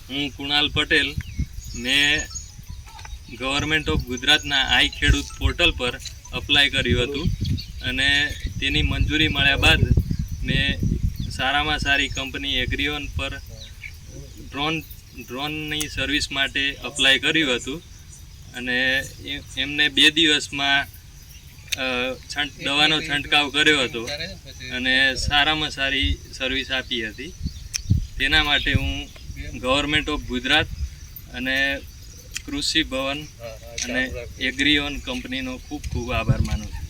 હું કુણાલ પટેલ મેં government of ગુજરાતના આઈ ખેડૂત પોર્ટલ પર અપ્લાય કર્યું હતું અને તેની મંજૂરી મળ્યા બાદ મેં સારામાં સારી કંપની એગ્રીઓન પર ડ્રોનની સર્વિસ માટે અપ્લાય કર્યું હતું અને એમને 2 દિવસમાં દવાનો છંટકાવ કર્યો હતો અને સારામાં સારી સર્વિસ આપી હતી. તેના માટે હું ગવર્મેન્ટ ઓફ ગુજરાત અને કૃષિ ભવન અને એગ્રીઓન કંપનીનો ખૂબ ખૂબ આભાર માનું છું.